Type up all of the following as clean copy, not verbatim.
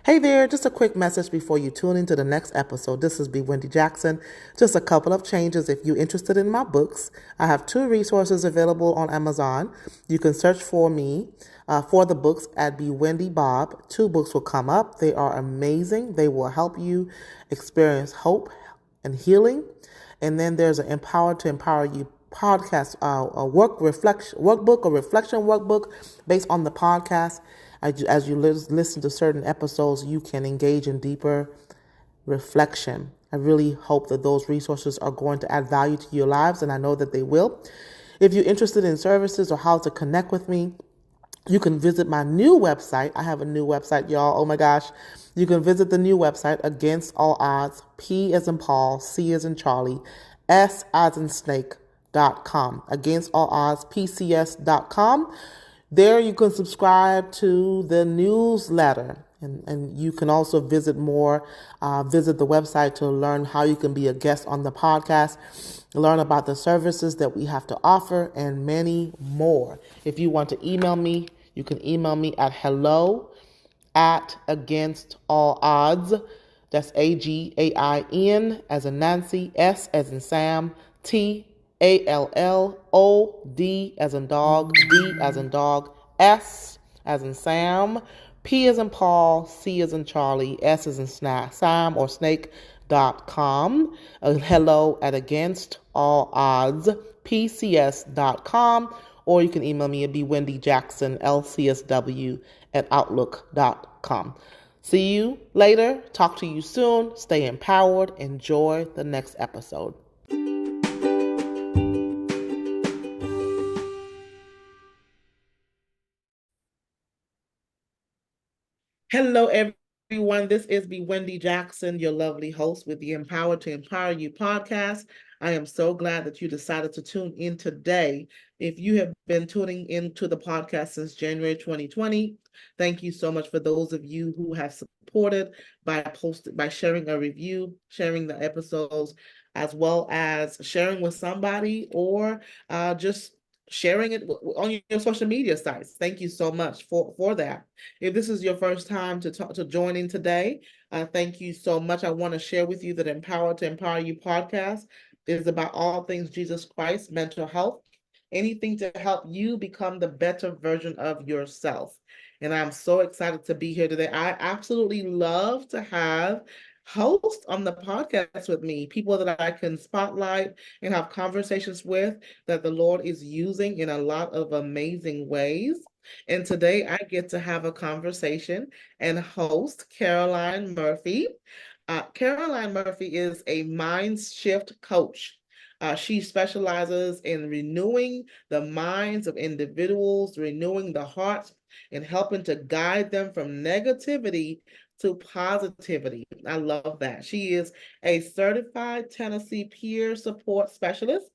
Hey there, just a quick message before you tune into the next episode. This is B. Wendy Jackson. Just a couple of changes. If you're interested in my books, I have two resources available on Amazon. You can search for me for the books at B. Wendy Bob. Two books will come up. They are amazing. They will help you experience hope and healing. And then there's an Empower to Empower You podcast, workbook or reflection workbook based on the podcast. As you listen to certain episodes, you can engage in deeper reflection. I really hope that those resources are going to add value to your lives, and I know that they will. If you're interested in services or how to connect with me, you can visit my new website. I have a new website, y'all. Oh my gosh. You can visit the new website, Against All Odds, P as in Paul, C as in Charlie, S as in Snake.com. Against All Odds, PCS.com. There you can subscribe to the newsletter. And you can also visit visit the website to learn how you can be a guest on the podcast, learn about the services that we have to offer, and many more. If you want to email me, you can email me at hello at against all odds. That's AGAIN as in Nancy, S as in Sam, TALLOD as in dog, D as in dog, S as in Sam, P as in Paul, C as in Charlie, S as in Sam or snake.com. Hello at against all odds, PCS.com. Or you can email me at bwendyjacksonlcsw at outlook.com. See you later. Talk to you soon. Stay empowered. Enjoy the next episode. Hello, everyone. This is B. Wendy Jackson, your lovely host with the Empower to Empower You podcast. I am so glad that you decided to tune in today. If you have been tuning into the podcast since January 2020, thank you so much for those of you who have supported by sharing a review, sharing the episodes, as well as sharing with somebody or just sharing it on your social media sites. Thank you so much for that. If this is your first time to join in today, thank you so much. I want to share with you that Empower to Empower You podcast is about all things Jesus Christ, mental health, anything to help you become the better version of yourself. And I'm so excited to be here today. I absolutely love to have hosts on the podcast with me, people that I can spotlight and have conversations with that the Lord is using in a lot of amazing ways. And today I get to have a conversation and host Carolyn Murphy. Carolyn Murphy is a mind shift coach. She specializes in renewing the minds of individuals, renewing the hearts, and helping to guide them from negativity to positivity. I love that. She is a certified Tennessee peer support specialist.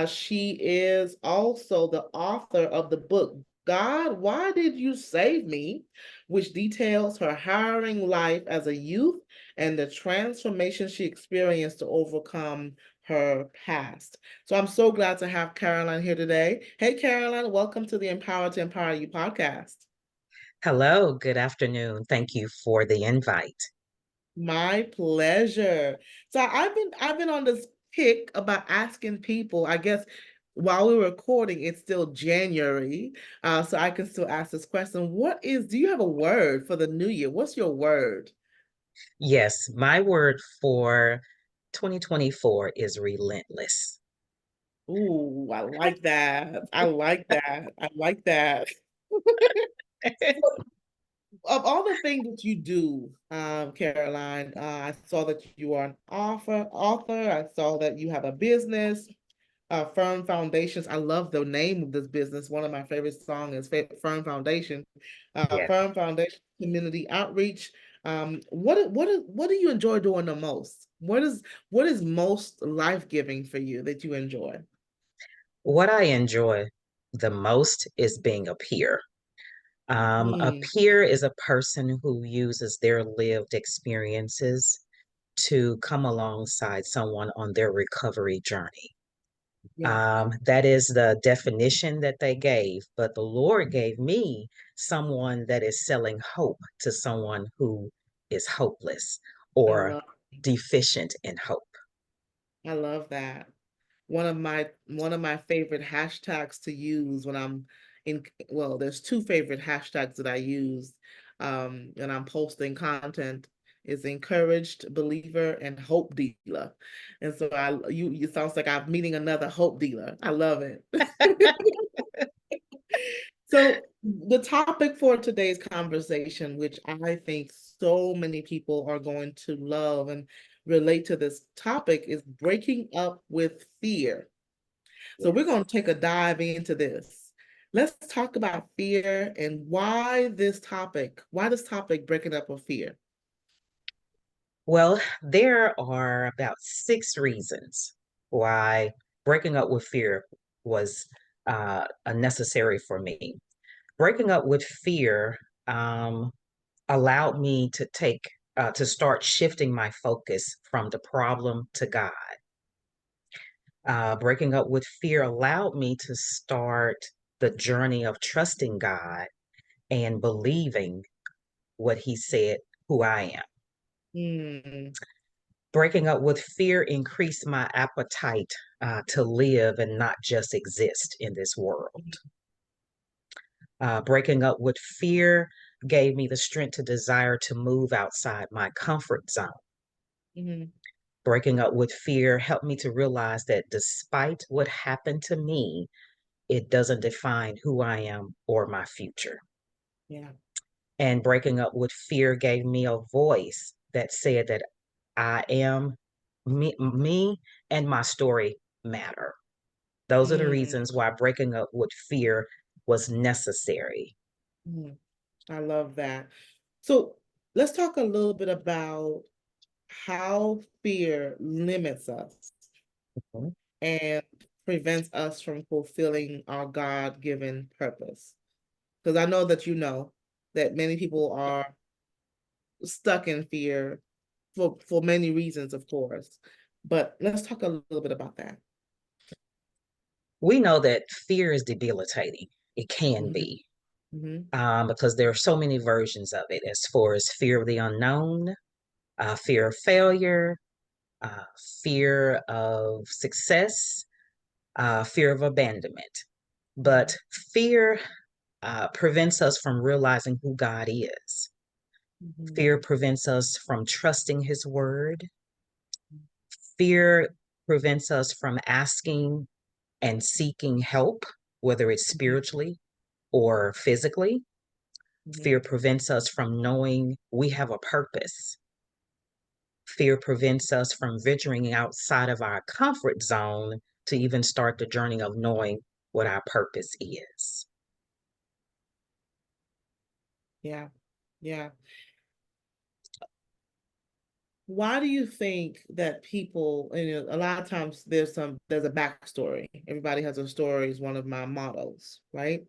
She is also the author of the book, God, Why Did You Save Me? Which details her harrowing life as a youth and the transformation she experienced to overcome her past. So I'm so glad to have Carolyn here today. Hey, Carolyn, welcome to the Empower to Empower You podcast. Hello, good afternoon. Thank you for the invite. My pleasure. So I've been on this kick about asking people, I guess while we're recording, it's still January. So I can still ask this question. Do you have a word for the new year? What's your word? Yes, my word for 2024 is relentless. Ooh, I like that. I like that. I like that. Of all the things that you do, Caroline, I saw that you are an author. I saw that you have a business, Firm Foundations. I love the name of this business. One of my favorite songs is Firm Foundation. Yeah. Firm Foundation Community Outreach. What do you enjoy doing the most? What is most life-giving for you that you enjoy? What I enjoy the most is being a peer. A Hmm. peer is a person who uses their lived experiences to come alongside someone on their recovery journey. Yeah. That is the definition that they gave, but the Lord gave me someone that is selling hope to someone who is hopeless I or love deficient in hope. I love that. One of my favorite hashtags to use when I'm in, well, there's two favorite hashtags that I use when I'm posting content is encouraged believer and hope dealer. And so you sounds like I'm meeting another hope dealer. I love it. So the topic for today's conversation, which I think so many people are going to love and relate to this topic, is breaking up with fear. So we're Yes. going to take a dive into this. Let's talk about fear and why this topic breaking up with fear. Well, there are about 6 reasons why breaking up with fear was necessary for me. Breaking up with fear um, allowed me to start shifting my focus from the problem to God. Breaking up with fear allowed me to start the journey of trusting God and believing what He said, who I am. Hmm. Breaking up with fear increased my appetite to live and not just exist in this world. Breaking up with fear gave me the strength to desire to move outside my comfort zone. Hmm. Breaking up with fear helped me to realize that despite what happened to me, it doesn't define who I am or my future. Yeah. And breaking up with fear gave me a voice that said that I am me and my story matter. Those are the Mm, reasons why breaking up with fear was necessary. mm. I love that. So let's talk a little bit about how fear limits us Mhm. and prevents us from fulfilling our God-given purpose. Because I know that you know that many people are stuck in fear for many reasons, of course. But let's talk a little bit about that. We know that fear is debilitating. It can Hmm. be Hmm. because there are so many versions of it as far as fear of the unknown, fear of failure, uh, fear of success, fear of abandonment. But fear prevents us from realizing who God is. Hmm. Fear prevents us from trusting His word. Fear prevents us from asking and seeking help, whether it's Hmm. spiritually or physically. Hmm. Fear prevents us from knowing we have a purpose. Fear prevents us from venturing outside of our comfort zone to even start the journey of knowing what our purpose is. Yeah. Yeah. Why do you think that people, a lot of times there's a backstory. Everybody has a story is one of my mottos, right?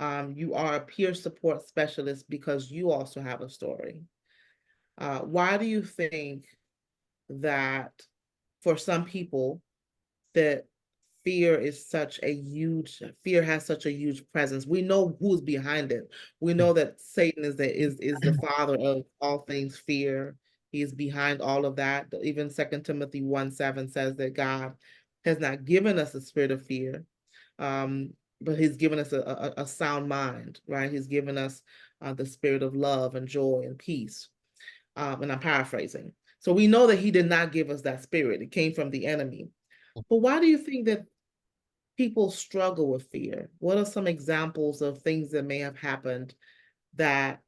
You are a peer support specialist because you also have a story. Why do you think that for some people that fear has such a huge presence? We know who's behind it. We know that Satan is the father of all things fear. He is behind all of that. Even 2 Timothy 1:7 says that God has not given us a spirit of fear, um, but He's given us a sound mind, right? He's given us the spirit of love and joy and peace. And I'm paraphrasing. So we know that He did not give us that spirit. It came from the enemy. But why do you think that people struggle with fear? What are some examples of things that may have happened that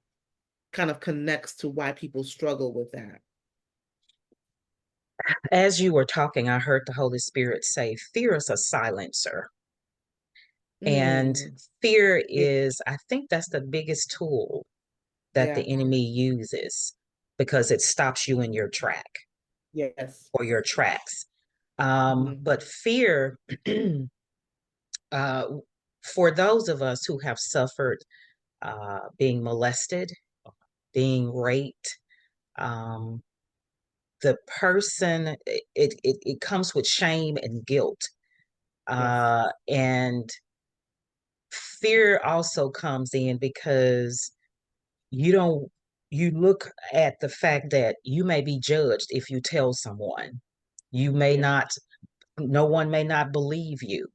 kind of connects to why people struggle with that? As you were talking, I heard the Holy Spirit say, fear is a silencer. And Mm, fear yeah, is, I think that's the biggest tool that yeah, the enemy uses because it stops you in your track yes. or your tracks. Mhm, But fear, uh, for those of us who have suffered being molested, being raped, um, the person, it comes with shame and guilt Yes. And fear also comes in because you don't, you look at the fact that you may be judged if you tell someone. You may Yeah. not, no one may not believe you.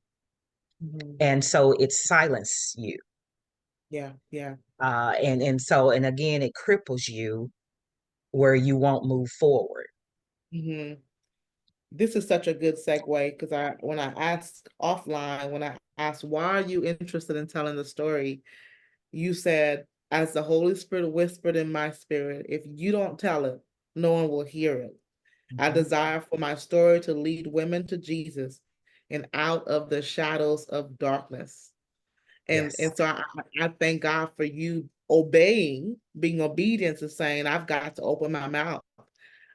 Mhm. And so it silences you. Yeah. Yeah. And again, it cripples you where you won't move forward. Hmm. This is such a good segue because when I asked offline, when I asked why are you interested in telling the story, you said, as the Holy Spirit whispered in my spirit, if you don't tell it, no one will hear it. I Mhm. desire for my story to lead women to Jesus and out of the shadows of darkness. Yes. And so I thank God for you obeying, being obedient to saying, I've got to open my mouth.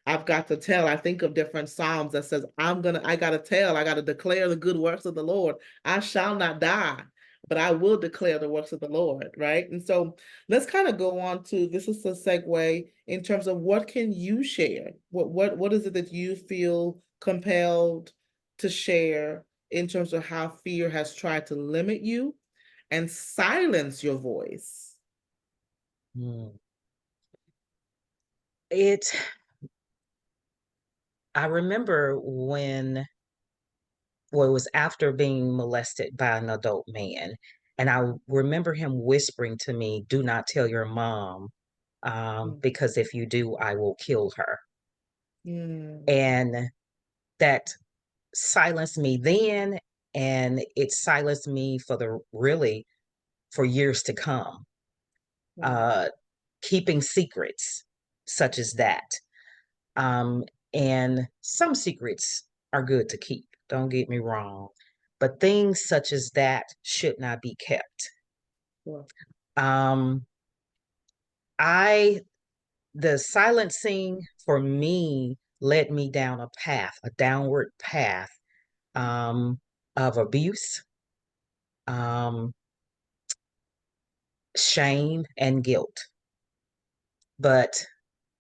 I've got to tell. I think of different Psalms that says, I gotta tell, I gotta declare the good works of the Lord. I shall not die, but I will declare the works of the Lord, right? And so let's kind of go on to this is a segue in terms of what can you share? What is it that you feel compelled to share in terms of how fear has tried to limit you and silence your voice? Mm. It, I remember when, well, it was after being molested by an adult man. And I remember him whispering to me, do not tell your mom, Mm, because if you do, I will kill her. mm, And that silenced me then, and it silenced me for the really for years to come. wow. Uh, Keeping secrets such as that. Um, and some secrets are good to keep, don't get me wrong. But things such as that should not be kept. Wow. Um, I, the silencing for me led me down a path, a downward path um, of abuse, um, shame, and guilt. But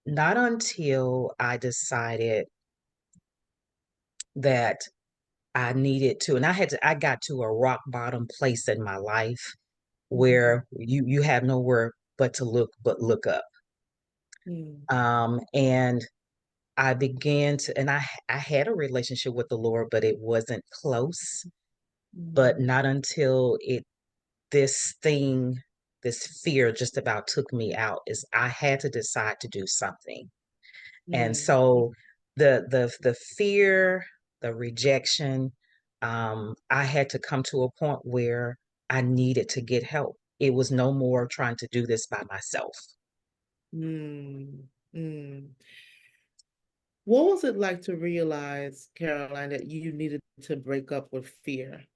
not until I decided that I needed to, and I got to a rock bottom place in my life Mhm. where you have nowhere but look up. Mm, And I began to, and I had a relationship with the Lord, but it wasn't close. But mm, not until this thing, this fear just about took me out, is I had to decide to do something. And mm, so the fear, the rejection, I had to come to a point where I needed to get help. It was no more trying to do this by myself. mm, mm. What was it like to realize, Caroline, that you needed to break up with fear?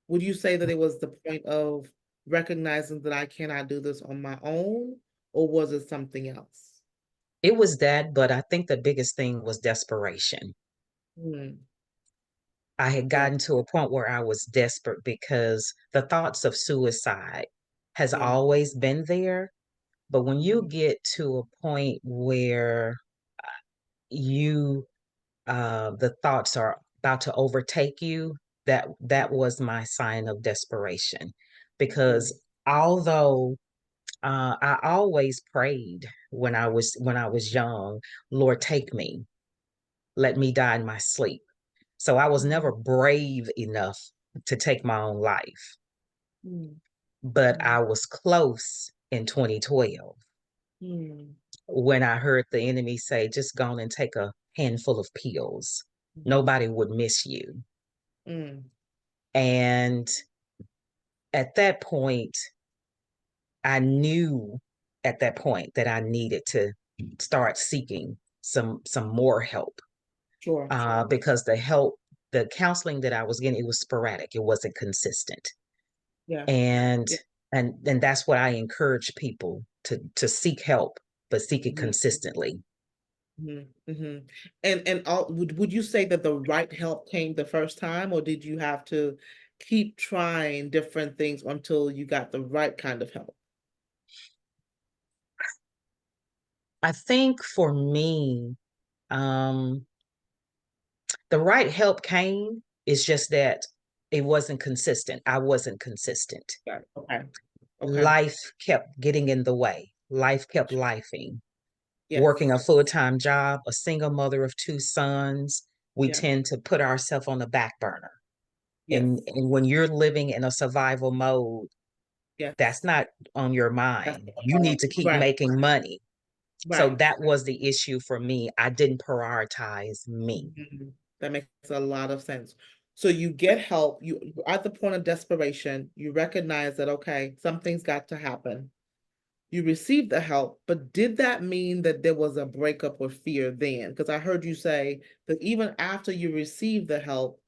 Would you say that it was the point of recognizing that I cannot do this on my own, or was it something else? It was that, but I think the biggest thing was desperation. Mm, I had yeah, gotten to a point where I was desperate because the thoughts of suicide has yeah, always been there. But when you mhm, get to a point where you the thoughts are about to overtake you, that was my sign of desperation. yeah, Because although I always prayed when I was young, Lord, take me, let me die in my sleep. So I was never mm, brave enough to take my own life, mm, but mm, I was close in 2012 mm, when I heard the enemy say, just go on and take a handful of pills. mhm, Nobody would miss you. mm, And at that point, I knew at that point that I needed to start seeking some more help, sure, sure. because the counseling that I was getting, it was sporadic. It wasn't consistent. Yeah, And yeah. and that's what I encourage people to seek help, but seek it Mhm, consistently. mhm, mhm. And would you say that the right help came the first time, or did you have to keep trying different things until you got the right kind of help? I think for me, um, the right help came. It's just that it wasn't consistent. I wasn't consistent. Got it. Okay. Okay. Life kept getting in the way. Life kept lifing. Working Yes. a full-time job, a single mother of two sons, we Yes. tend to put ourselves on the back burner. Yes. And when you're living in a survival mode, that's Yes. not on your That's mind. You need to keep right. making money. So Right. that was the issue for me. I didn't prioritize me. That makes a lot of sense. So you get help, you're at the point of desperation, you recognize that, okay, something's got to happen. You received the help, but did that mean that there was a breakup or fear then? Because I heard you say that even after you received the help,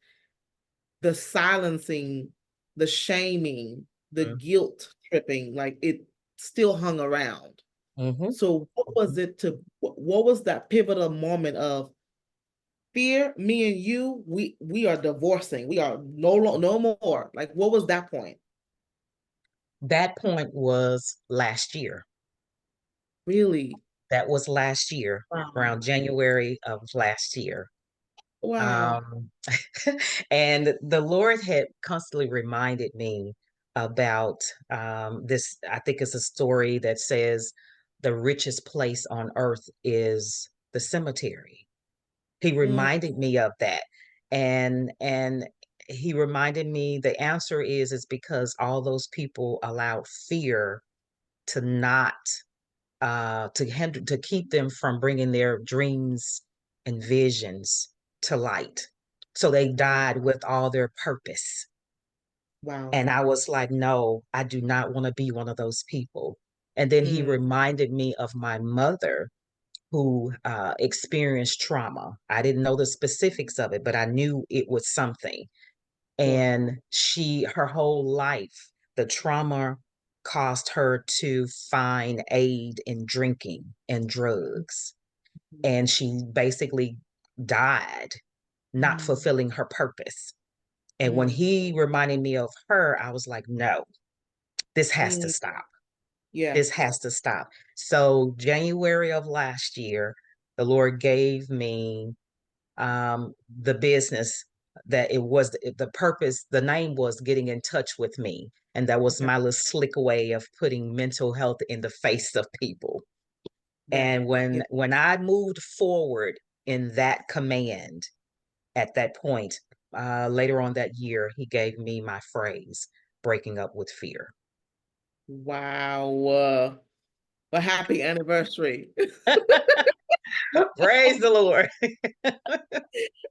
the silencing, the shaming, the guilt tripping, like it still hung around. Mm-hmm. So what was that pivotal moment of fear, me and you, we are divorcing. We are no more. Like what was that point? That point was last year. Really? That was last year, Wow. around January of last year. Wow. Um, and the Lord had constantly reminded me about this. I think it's a story that says the richest place on earth is the cemetery. He Mm, reminded me of that. And he reminded me the answer is because all those people allowed fear to not to keep them from bringing their dreams and visions to light. So they died with all their purpose. wow. And I was like, no, I do not want to be one of those people. And then he Mm, reminded me of my mother who experienced trauma. I didn't know the specifics of it, but I knew it was something. sure. And her whole life, the trauma caused her to find aid in drinking and drugs. And she basically died, not Mm, fulfilling her purpose. And when mm, he reminded me of her, I was like, no, this has to mm, stop. yeah. This has to stop. So, January of last year, the Lord gave me the business that it was the purpose, the name was getting in touch with me. And that was Okay. my little slick way of putting mental health in the face of people. Yeah. And Yeah. when I moved forward in that command at that point, later on that year, he gave me my phrase, breaking up with fear. Wow. A happy anniversary. Praise the Lord.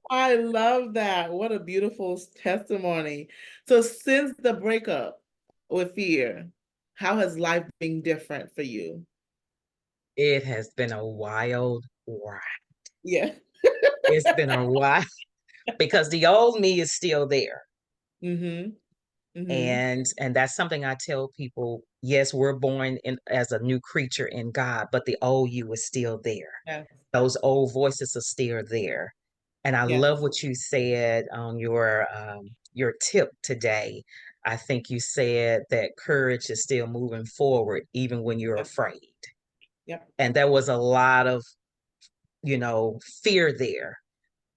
I love that. What a beautiful testimony. So since the breakup with fear, how has life been different for you? It has been a wild ride. Yeah. It's been a while because the old me is still there. Mm-hmm. Mm-hmm. And that's something I tell people. Yes, we're born in as a new creature in God, but the old you is still there. Yes. Those old voices are still there. And I Yes. love what you said on your tip today. I think you said that courage is still moving forward even when you're Yep. afraid. Yep. And there was a lot of, fear there,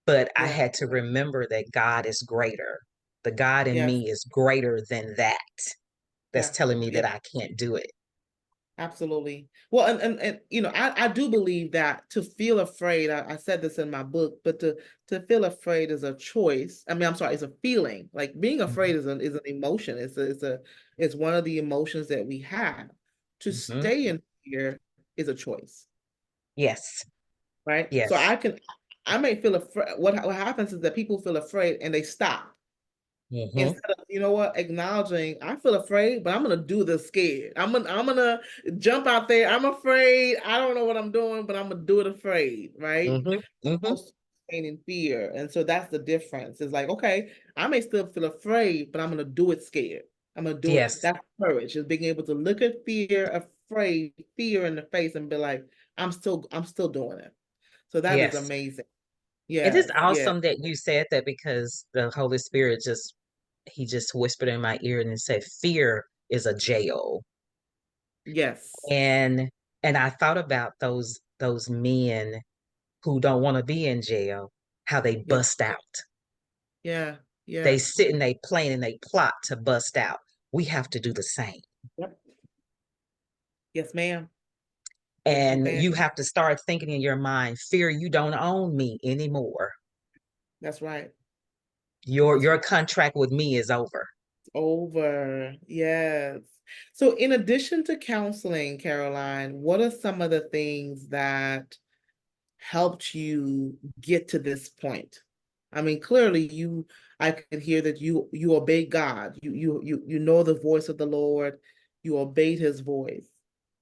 but I Yeah. had to remember that God is greater. The God in Yes. me is greater than that. That's Yes. telling me Yeah. that I can't do it. Absolutely. Well, and I do believe that to feel afraid, I said this in my book, but to feel afraid is a choice. I mean, I'm sorry, it's a feeling. Like being afraid is an emotion. It's one of the emotions that we have. To Mhm. stay in fear is a choice, Yes, right? So yes. I may feel afraid. What happens is that people feel afraid and they stop Hmm. instead of, you know what, acknowledging I feel afraid, but I'm gonna do this scared. I'm gonna jump out there. I'm afraid. I don't know what I'm doing, but I'm gonna do it afraid, right? Hmm. Hmm. Opposed to staying in fear. And so that's the difference. It's like, okay, I may still feel afraid, but I'm gonna do it scared. I'm gonna do it. Yes, That's courage, is being able to look at fear in the face and be like, I'm still doing it. So that is yes. amazing. It is Yes, yes, awesome that you said that because the Holy Spirit he just whispered in my ear and said, fear is a jail. yes, And and I thought about those men who don't want to be in jail, how they yeah, bust out. yeah, They Yeah. sit and they plan and they plot to bust out. We have to do the same. Yep. Yes, ma'am. Yes, And ma'am. you have to start thinking in your mind, fear, you don't own me anymore. That's right. That's Your right. contract with me is over. Over. Yes. So, in addition to counseling, Caroline, what are some of the things that helped you get to this point? I mean, clearly I could hear that you obeyed God. You know the voice of the Lord. You obeyed his voice.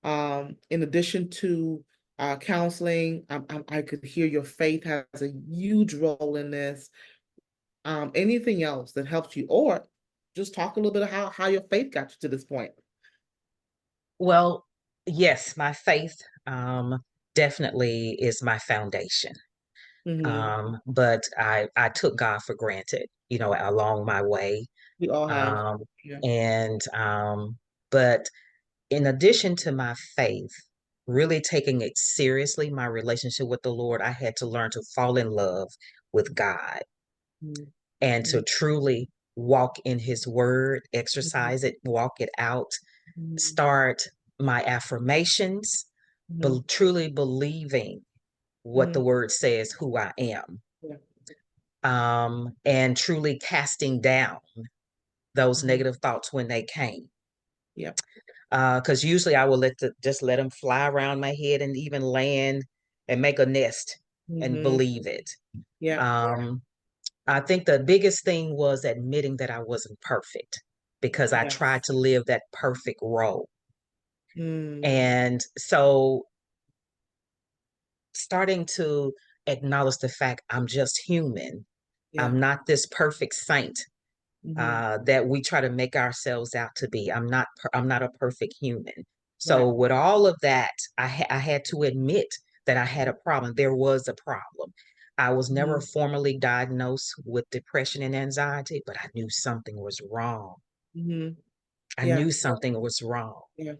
In addition to counseling, I could hear your faith has a huge role in this. Anything else that helps you, or just talk a little bit of how your faith got you to this point. Well, yes, my faith definitely is my foundation. Hmm. But I took God for granted, along my way. We all have. Um, Yeah. and but in addition to my faith, really taking it seriously, my relationship with the Lord, I had to learn to fall in love with God and to Mhm. truly walk in his word, Mhm. exercise it, walk it out, Mhm. start my affirmations, Mhm. but truly believing what the Mhm. word says, who I am, Yeah. and truly casting down those Mhm. negative thoughts when they came. Yeah. Because usually I will just let them fly around my head and even land and make a nest and Mhm. believe it. Yeah. Um, I think the biggest thing was admitting that I wasn't perfect because I Yes. tried to live that perfect role. Mm. And so starting to acknowledge the fact I'm just human. Yeah. I'm not this perfect saint Hmm. that we try to make ourselves out to be. I'm not a perfect human. So Right. with all of that, I had to admit that I had a problem. There was a problem. I was never Hmm. formally diagnosed with depression and anxiety, but I knew something was wrong. Hmm. I Yeah. knew something was wrong. Yeah.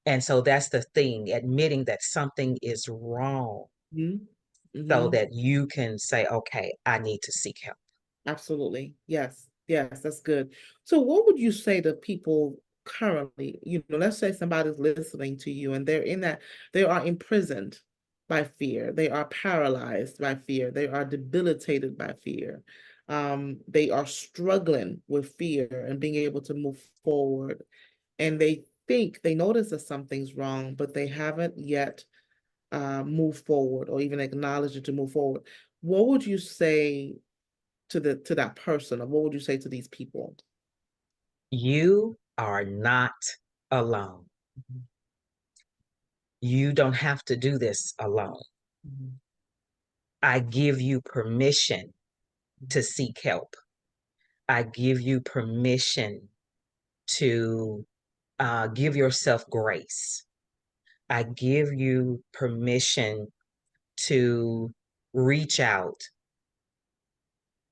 And so that's the thing, admitting that something is wrong Hmm. so Hmm. that you can say, okay, I need to seek help. Absolutely. Yes. Yes, that's good. So what would you say to people currently, let's say somebody's listening to you and they are imprisoned by fear. They are paralyzed by fear. They are debilitated by fear. They are struggling with fear and being able to move forward. And they notice that something's wrong, but they haven't yet moved forward or even acknowledged it to move forward. What would you say to that person, or what would you say to these people? You are not alone. Mhm. You don't have to do this alone. Mhm. I give you permission to Mhm. seek help. I give you permission to give yourself grace. I give you permission to reach out,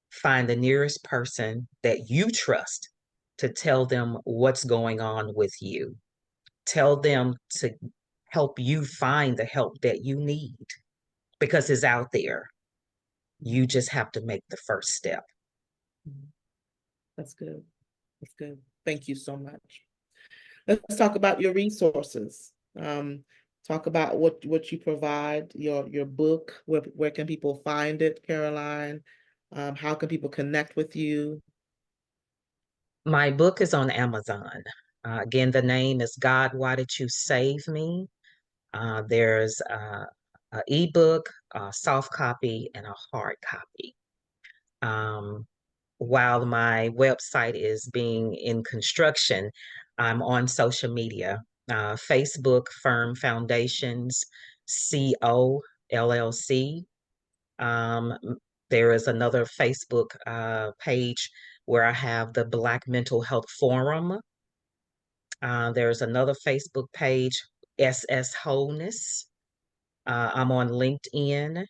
find the nearest person that you trust to tell them what's going on with you. Tell them to help you find the help that you need because it's out there. You just have to make the first step. Mhm. That's good. That's good. Thank you so much. Let's talk about your resources. Talk about what you provide, your book. Where can people find it, Caroline? How can people connect with you? My book is on Amazon. Again, the name is God, Why Did You Save Me? There's an ebook, a soft copy, and a hard copy. Um, while my website is being in construction, I'm on social media, Facebook, Firm Foundations, CO LLC. Um, there is another Facebook page where I have the Black Mental Health Forum. There's another Facebook page, SS Wholeness. I'm on LinkedIn,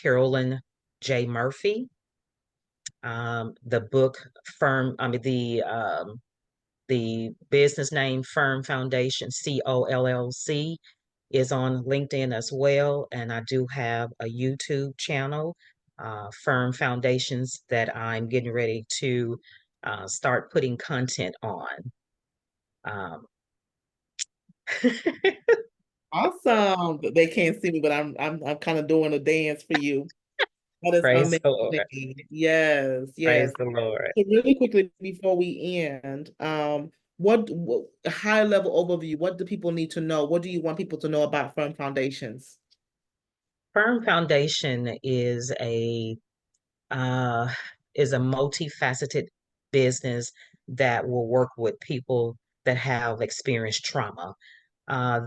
Carolyn J. Murphy. The book firm, I mean the business name Firm Foundation COLLC is on LinkedIn as well, and I do have a YouTube channel. firm foundations that I'm getting ready to start putting content on. Um, Awesome. They can't see me, but I'm kind of doing a dance for you. That is Praise the Lord. amazing. Yes, yes. Praise the Lord. So really quickly before we end, what high level overview, what do people need to know? What do you want people to know about Firm Foundations? Firm foundation uh, is a multifaceted business that will work with people that have experienced trauma.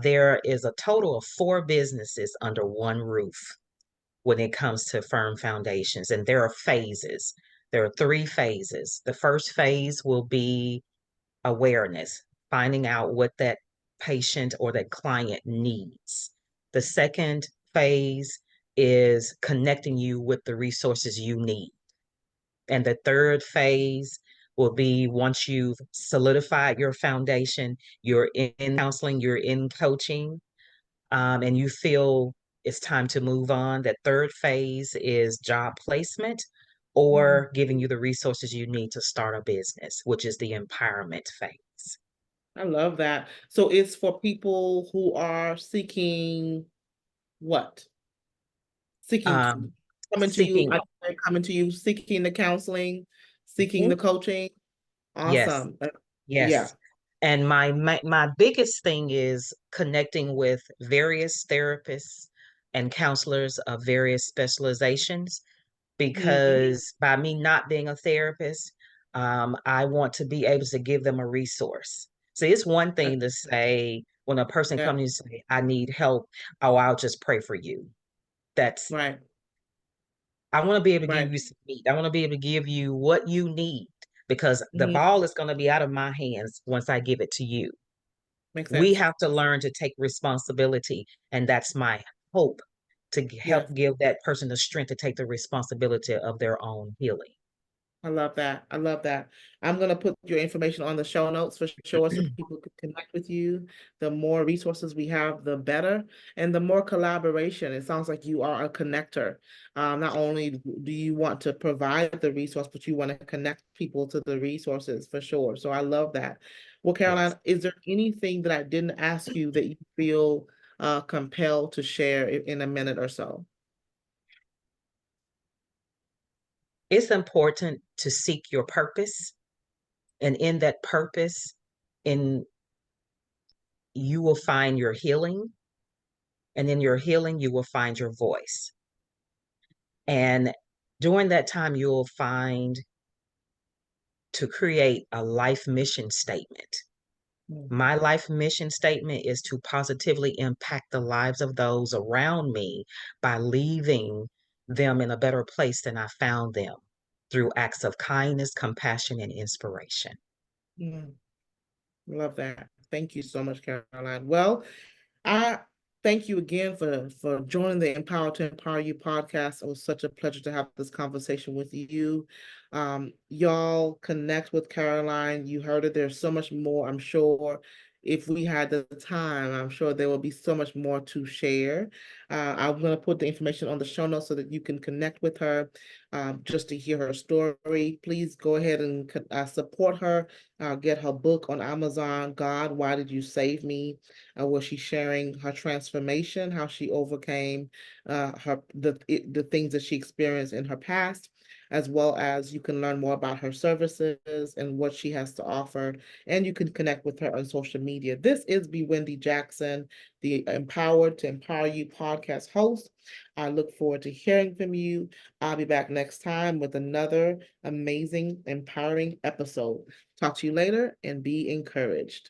There is a total of four businesses under one roof when it comes to firm foundations, and there are phases. There are three phases. The first phase will be awareness, finding out what that patient or that client needs. The second phase is connecting you with the resources you need. And the third phase will be once you've solidified your foundation, you're in counseling, you're in coaching, and you feel it's time to move on. That third phase is job placement Mhm. or giving you the resources you need to start a business, which is the empowerment phase. I love that. So it's for people who are seeking what? Seeking Um, coming to you, seeking, coming to you, seeking the counseling, seeking the Mhm. coaching. Yes, Awesome. Yeah. yes. And my biggest thing is connecting with various therapists and counselors of various specializations Mhm. because by me not being a therapist, I want to be able to give them a resource. See, it's one thing to say when a person Yeah. comes and say, I need help, oh, I'll just pray for you. That's Right. I want to be able to give Right. you some meat. I want to be able to give you what you need because the Mhm. ball is going to be out of my hands once I give it to you. Makes We sense. have to learn to take responsibility. And that's my hope to help Yes. give that person the strength to take the responsibility of their own healing. I love that. I love that. I'm going to put your information on the show notes for sure so people can connect with you. The more resources we have, the better. And the more collaboration. It sounds like you are a connector. Not only do you want to provide the resource, but you want to connect people to the resources for sure. So I love that. Well, Caroline, Yes. is there anything that I didn't ask you that you feel compelled to share in a minute or so? It's important to seek your purpose. And in that purpose, in you will find your healing. And in your healing, you will find your voice. And during that time, you'll find to create a life mission statement. Mm, My life mission statement is to positively impact the lives of those around me by leaving them in a better place than I found them through acts of kindness, compassion, and inspiration. mm. Love that. Thank you so much, Caroline. Well, I thank you again for joining the Empower to Empower You podcast. It was such a pleasure to have this conversation with you. Y'all connect with Caroline. You heard it. There's so much more. I'm sure if we had the time, I'm sure there will be so much more to share. I'm going to put the information on the show notes so that you can connect with her just to hear her story. Please go ahead and support her. Get her book on Amazon, God, Why Did You Save Me? Where she's sharing her transformation, how she overcame the things that she experienced in her past, as well as you can learn more about her services and what she has to offer, and you can connect with her on social media. This is B. Wendy Jackson, the Empowered to Empower You podcast host. I look forward to hearing from you. I'll be back next time with another amazing, empowering episode. Talk to you later and be encouraged.